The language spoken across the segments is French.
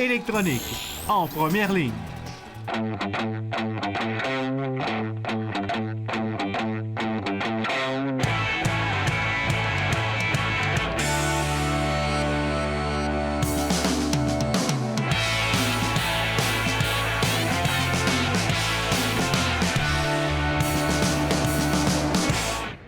électronique. En première ligne.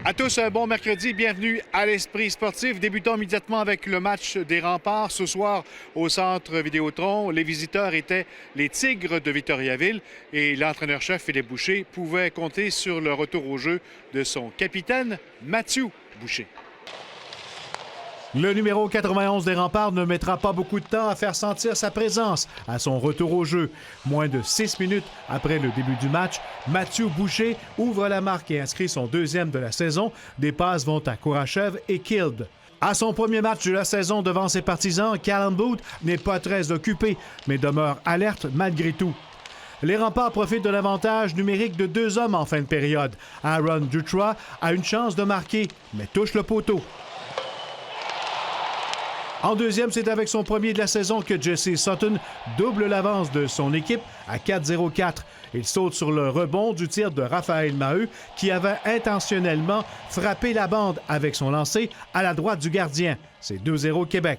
À tous, un bon mercredi. Bienvenue à l'Esprit sportif. Débutons immédiatement avec le match des Remparts. Ce soir, au Centre Vidéotron, les visiteurs étaient les Tigres de Victoriaville et l'entraîneur-chef Philippe Boucher pouvait compter sur le retour au jeu de son capitaine, Mathieu Boucher. Le numéro 91 des Remparts ne mettra pas beaucoup de temps à faire sentir sa présence à son retour au jeu. Moins de 6 minutes après le début du match, Mathieu Boucher ouvre la marque et inscrit son deuxième de la saison. Des passes vont à Kourachev et Kild. À son premier match de la saison devant ses partisans, Callum Booth n'est pas très occupé, mais demeure alerte malgré tout. Les Remparts profitent de l'avantage numérique de 2 hommes en fin de période. Aaron Dutrois a une chance de marquer, mais touche le poteau. En deuxième, c'est avec son premier de la saison que Jesse Sutton double l'avance de son équipe à 4-0-4. Il saute sur le rebond du tir de Raphaël Maheu qui avait intentionnellement frappé la bande avec son lancer à la droite du gardien. C'est 2-0 Québec.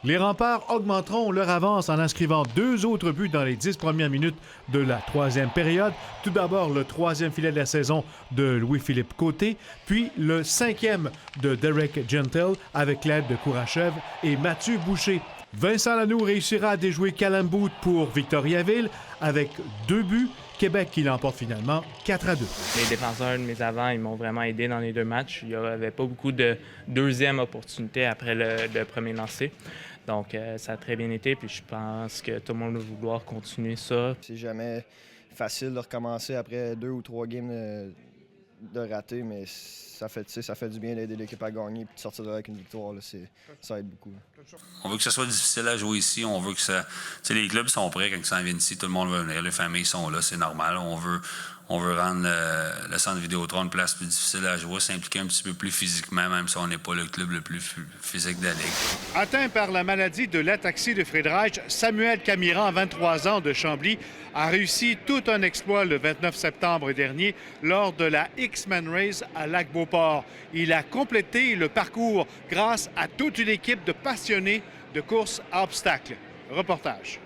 Les Remparts augmenteront leur avance en inscrivant 2 autres buts dans les 10 premières minutes de la troisième période. Tout d'abord, le 3e filet de la saison de Louis-Philippe Côté, puis le 5e de Derek Gentle avec l'aide de Kourachev et Mathieu Boucher. Vincent Lanoux réussira à déjouer Callum Booth pour Victoriaville avec 2 buts. Québec qui l'emporte finalement 4-2. Les défenseurs de mes avants, ils m'ont vraiment aidé dans les 2 matchs. Il n'y avait pas beaucoup de deuxième opportunité après le premier lancer. Donc, ça a très bien été, puis je pense que tout le monde va vouloir continuer ça. C'est jamais facile de recommencer après 2 ou 3 games de rater, mais ça fait du bien d'aider l'équipe à gagner et de sortir de là avec une victoire. Là, ça aide beaucoup. On veut que ça soit difficile à jouer ici. On veut que ça. Les clubs sont prêts quand ils s'en viennent ici. Tout le monde veut venir. Les familles sont là. C'est normal. On veut rendre le centre Vidéotron une place plus difficile à jouer, s'impliquer un petit peu plus physiquement, même si on n'est pas le club le plus physique de la Ligue. Atteint par la maladie de l'ataxie de Friedreich, Samuel Camiran, 23 ans de Chambly, a réussi tout un exploit le 29 septembre dernier lors de la X-Men Race à Lac-Beauport. Il a complété le parcours grâce à toute une équipe de passionnés de course à obstacles. Reportage.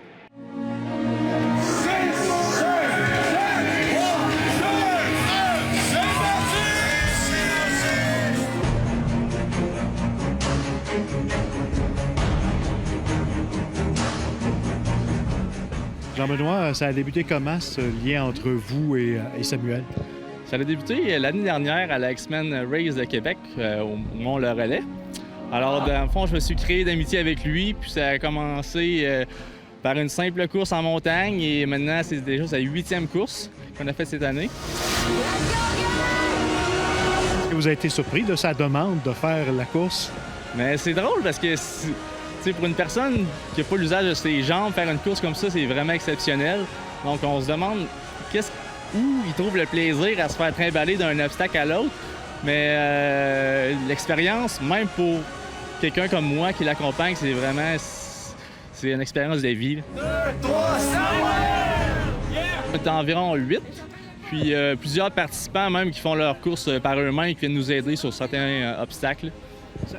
Jean-Benoît, ça a débuté comment, ce lien entre vous et Samuel? Ça a débuté l'année dernière à la X-Men Race de Québec, au Mont-le-Relais. Alors, dans le fond, je me suis créé d'amitié avec lui, puis ça a commencé par une simple course en montagne, et maintenant, c'est déjà sa 8e course qu'on a faite cette année. Est-ce que vous avez été surpris de sa demande de faire la course? Mais c'est drôle parce que pour une personne qui n'a pas l'usage de ses jambes, faire une course comme ça, c'est vraiment exceptionnel. Donc, on se demande où il trouve le plaisir à se faire trimballer d'un obstacle à l'autre. Mais l'expérience, même pour quelqu'un comme moi qui l'accompagne, c'est une expérience de vie. 2, 3, 5, on est environ 8. Puis plusieurs participants même qui font leur course par eux-mêmes et qui viennent nous aider sur certains obstacles.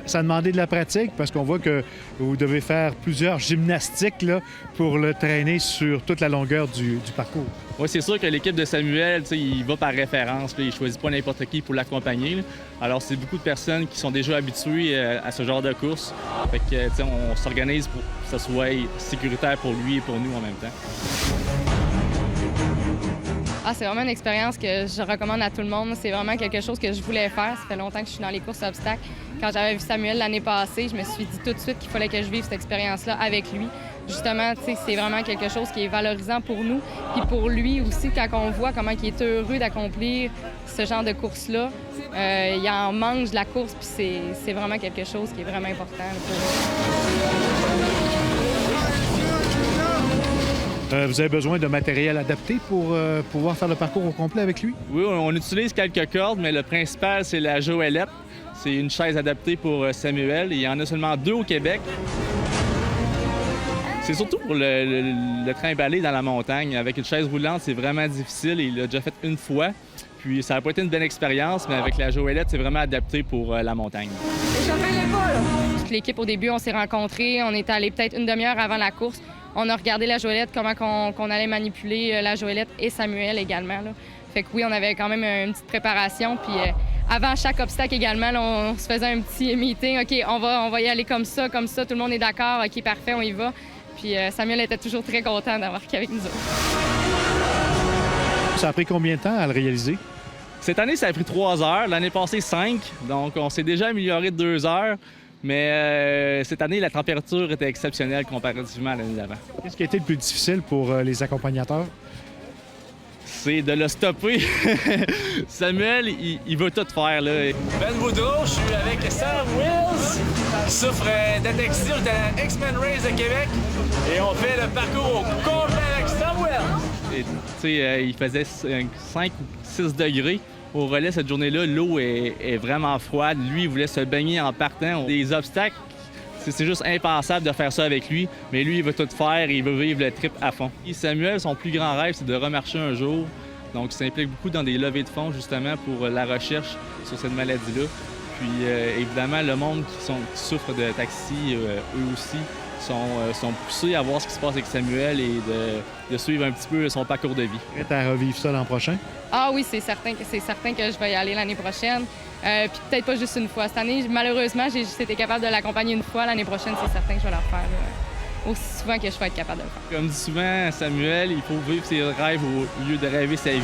Ça a demandé de la pratique parce qu'on voit que vous devez faire plusieurs gymnastiques là, pour le traîner sur toute la longueur du parcours. Oui, c'est sûr que l'équipe de Samuel, il va par référence. Là, il ne choisit pas n'importe qui pour l'accompagner. Là. Alors, c'est beaucoup de personnes qui sont déjà habituées à ce genre de course. Fait que, on s'organise pour que ça soit sécuritaire pour lui et pour nous en même temps. C'est vraiment une expérience que je recommande à tout le monde. C'est vraiment quelque chose que je voulais faire. Ça fait longtemps que je suis dans les courses à obstacles. Quand j'avais vu Samuel l'année passée, je me suis dit tout de suite qu'il fallait que je vive cette expérience-là avec lui. Justement, c'est vraiment quelque chose qui est valorisant pour nous. Puis pour lui aussi, quand on voit comment il est heureux d'accomplir ce genre de course-là, il en mange de la course, puis c'est vraiment quelque chose qui est vraiment important pour lui. Vous avez besoin de matériel adapté pour pouvoir faire le parcours au complet avec lui? Oui, on utilise quelques cordes, mais le principal, c'est la Joëlette. C'est une chaise adaptée pour Samuel. Il y en a seulement 2 au Québec. C'est surtout pour le trimballer dans la montagne. Avec une chaise roulante, c'est vraiment difficile. Il l'a déjà fait une fois. Puis ça n'a pas été une bonne expérience, mais avec la Joëlette, c'est vraiment adapté pour la montagne. Toute l'équipe, au début, on s'est rencontrés. On est allé peut-être une demi-heure avant la course. On a regardé la Joëlette, comment qu'on allait manipuler la Joëlette et Samuel également, là. Fait que oui, on avait quand même une petite préparation. Puis avant chaque obstacle également, là, on se faisait un petit meeting. OK, on va y aller comme ça, tout le monde est d'accord. OK, parfait, on y va. Puis Samuel était toujours très content d'embarquer avec nous autres. Ça a pris combien de temps à le réaliser? Cette année, ça a pris 3 heures. L'année passée, 5. Donc, on s'est déjà amélioré de 2 heures. Mais cette année, la température était exceptionnelle comparativement à l'année d'avant. Qu'est-ce qui a été le plus difficile pour les accompagnateurs? C'est de le stopper. Samuel, il veut tout faire, là. Ben Boudreau, je suis avec Sam Wills, qui souffre d'addiction de la X-Men Race de Québec. Et on fait le parcours au complet avec Sam Wills. Il faisait 5 ou 6 degrés. Au relais, cette journée-là, l'eau est vraiment froide. Lui, il voulait se baigner en partant. Des obstacles, c'est juste impensable de faire ça avec lui. Mais lui, il veut tout faire et il veut vivre le trip à fond. Et Samuel, son plus grand rêve, c'est de remarcher un jour. Donc, il s'implique beaucoup dans des levées de fonds, justement, pour la recherche sur cette maladie-là. Puis, évidemment, le monde qui souffre de taxi, eux aussi, sont poussés à voir ce qui se passe avec Samuel et de suivre un petit peu son parcours de vie. Prête à revivre ça l'an prochain? Ah oui, c'est certain que je vais y aller l'année prochaine. Puis peut-être pas juste une fois. Cette année, malheureusement, j'ai juste été capable de l'accompagner une fois. L'année prochaine, c'est certain que je vais la refaire aussi souvent que je vais être capable de le faire. Comme dit souvent Samuel, il faut vivre ses rêves au lieu de rêver sa vie.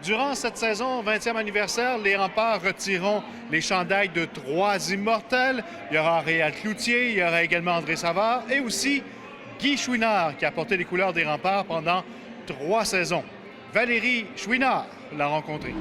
Durant cette saison 20e anniversaire, les Remparts retireront les chandails de 3 immortels. Il y aura Réal Cloutier, il y aura également André Savard et aussi Guy Chouinard qui a porté les couleurs des Remparts pendant 3 saisons. Valérie Chouinard l'a rencontré.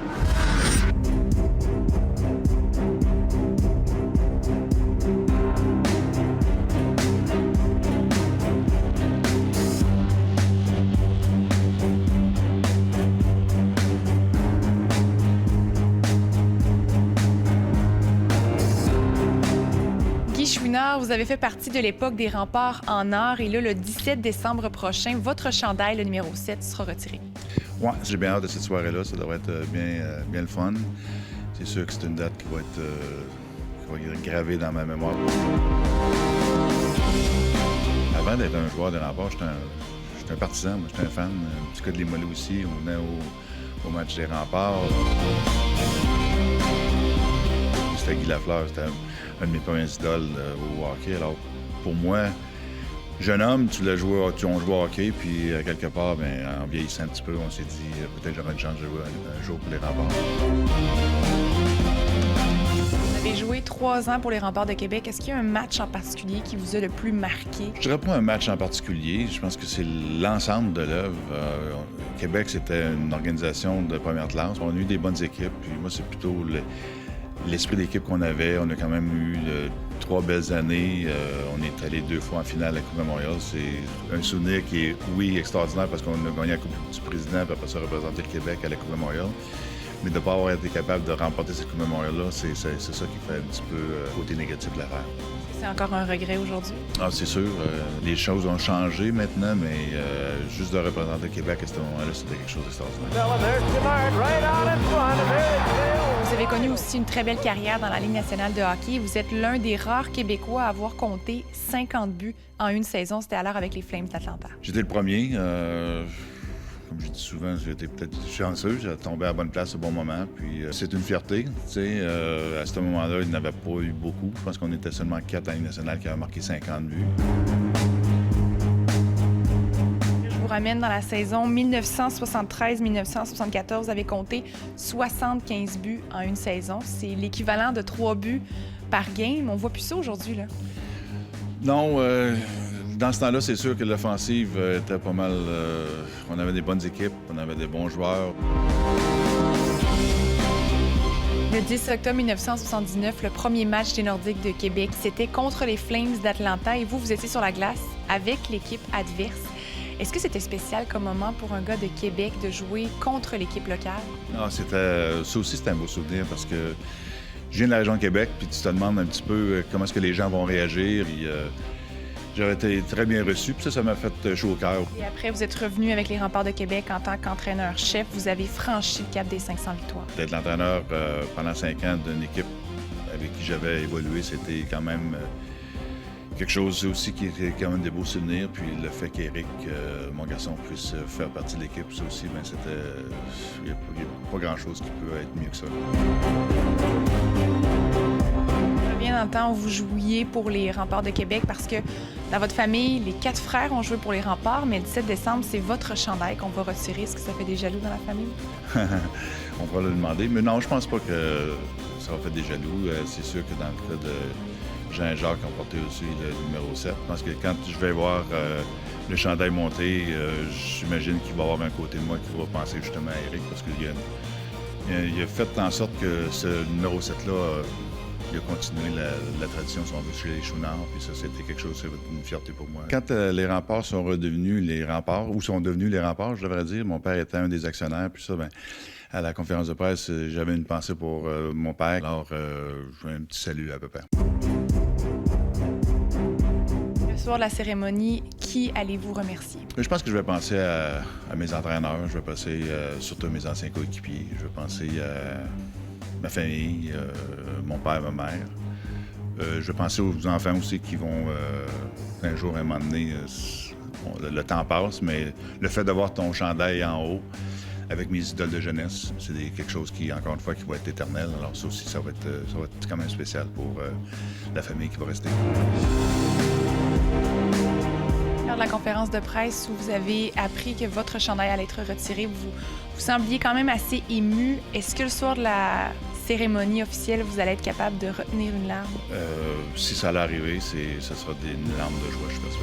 Chouinard, vous avez fait partie de l'époque des Remparts en or et là, le 17 décembre prochain, votre chandail, le numéro 7, sera retiré. Oui, j'ai bien hâte de cette soirée-là. Ça devrait être bien le fun. C'est sûr que c'est une date qui va être gravée dans ma mémoire. Avant d'être un joueur des Remparts, j'étais un partisan. Moi, j'étais un fan. Un petit cas de Limoilou aussi. On venait au match des Remparts. C'était Guy Lafleur. C'était un de mes premiers idoles au hockey. Alors, pour moi, jeune homme, on jouait au hockey, puis quelque part, en vieillissant un petit peu, on s'est dit peut-être j'aurais une chance de jouer un jour pour les Remparts. Vous avez joué 3 ans pour les Remparts de Québec. Est-ce qu'il y a un match en particulier qui vous a le plus marqué? Je dirais pas un match en particulier. Je pense que c'est l'ensemble de l'œuvre. Québec, c'était une organisation de première classe. On a eu des bonnes équipes, puis moi, c'est plutôt l'esprit d'équipe qu'on avait. On a quand même eu 3 belles années. On est allé 2 fois en finale à la Coupe Memorial. C'est un souvenir qui est, oui, extraordinaire parce qu'on a gagné la Coupe du Président et après ça, représenter le Québec à la Coupe Memorial. Mais de ne pas avoir été capable de remporter cette Coupe Memorial-là, c'est ça qui fait un petit peu côté négatif de l'affaire. C'est encore un regret aujourd'hui? Ah, c'est sûr. Les choses ont changé maintenant, mais juste de représenter le Québec à ce moment-là, c'était quelque chose d'extraordinaire. Vous avez connu aussi une très belle carrière dans la Ligue nationale de hockey. Vous êtes l'un des rares Québécois à avoir compté 50 buts en une saison. C'était alors avec les Flames d'Atlanta. J'étais le premier. Comme je dis souvent, j'ai été peut-être chanceux. J'ai tombé à la bonne place au bon moment. Puis c'est une fierté. À ce moment-là, il n'avait pas eu beaucoup. Je pense qu'on était seulement 4 en Ligue nationale qui avaient marqué 50 buts. Je vous ramène dans la saison 1973-1974. Vous avez compté 75 buts en une saison. C'est l'équivalent de 3 buts par game. On voit plus ça aujourd'hui, là. Non, dans ce temps-là, c'est sûr que l'offensive était pas mal... on avait des bonnes équipes, on avait des bons joueurs. Le 10 octobre 1979, le premier match des Nordiques de Québec, c'était contre les Flames d'Atlanta et vous étiez sur la glace avec l'équipe adverse. Est-ce que c'était spécial comme moment pour un gars de Québec de jouer contre l'équipe locale? Non, ça aussi, c'était un beau souvenir parce que je viens de la région de Québec, puis tu te demandes un petit peu comment est-ce que les gens vont réagir. Puis, j'aurais été très bien reçu, puis ça m'a fait chaud au cœur. Et après, vous êtes revenu avec les Remparts de Québec en tant qu'entraîneur-chef. Vous avez franchi le cap des 500 victoires. D'être l'entraîneur pendant 5 ans d'une équipe avec qui j'avais évolué, c'était quand même quelque chose aussi qui était quand même des beaux souvenirs. Puis le fait qu'Éric, mon garçon, puisse faire partie de l'équipe, ça aussi, bien, il n'y a pas grand-chose qui peut être mieux que ça. Je reviens dans le temps où vous jouiez pour les Remparts de Québec parce que dans votre famille, les 4 frères ont joué pour les Remparts, mais le 17 décembre, c'est votre chandail qu'on va retirer. Est-ce que ça fait des jaloux dans la famille? On va le demander, mais non, je pense pas que ça va faire des jaloux. C'est sûr que dans le cas de Jean-Jacques, qui a porté aussi le numéro 7, je pense que quand je vais voir le chandail monter, j'imagine qu'il va y avoir un côté de moi qui va penser justement à Éric, parce qu'il a fait en sorte que ce numéro 7-là, il a continué la tradition, si on veut, chez les Chouinards, puis ça, c'était quelque chose, c'est une fierté pour moi. Quand les Remparts sont redevenus les Remparts, ou sont devenus les Remparts, je devrais dire, mon père était un des actionnaires, puis ça, bien, à la conférence de presse, j'avais une pensée pour mon père, alors je fais un petit salut à peu près. Le soir de la cérémonie, qui allez-vous remercier? Je pense que je vais penser à mes entraîneurs, je vais penser surtout à mes anciens coéquipiers, je vais penser à ma famille, mon père, ma mère. Je vais penser aux enfants aussi qui vont un jour, à un moment donné, le temps passe, mais le fait d'avoir ton chandail en haut avec mes idoles de jeunesse, c'est quelque chose qui, encore une fois, qui va être éternel. Alors ça aussi, ça va être quand même spécial pour la famille qui va rester. Lors de la conférence de presse où vous avez appris que votre chandail allait être retiré, vous sembliez quand même assez ému. Est-ce que le soir de la cérémonie officielle, vous allez être capable de retenir une larme? Si ça allait arriver, ça sera une larme de joie, je pense.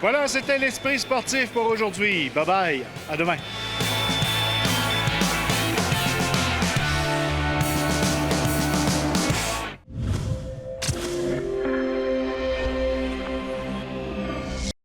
Voilà, c'était l'Esprit sportif pour aujourd'hui. Bye-bye. À demain.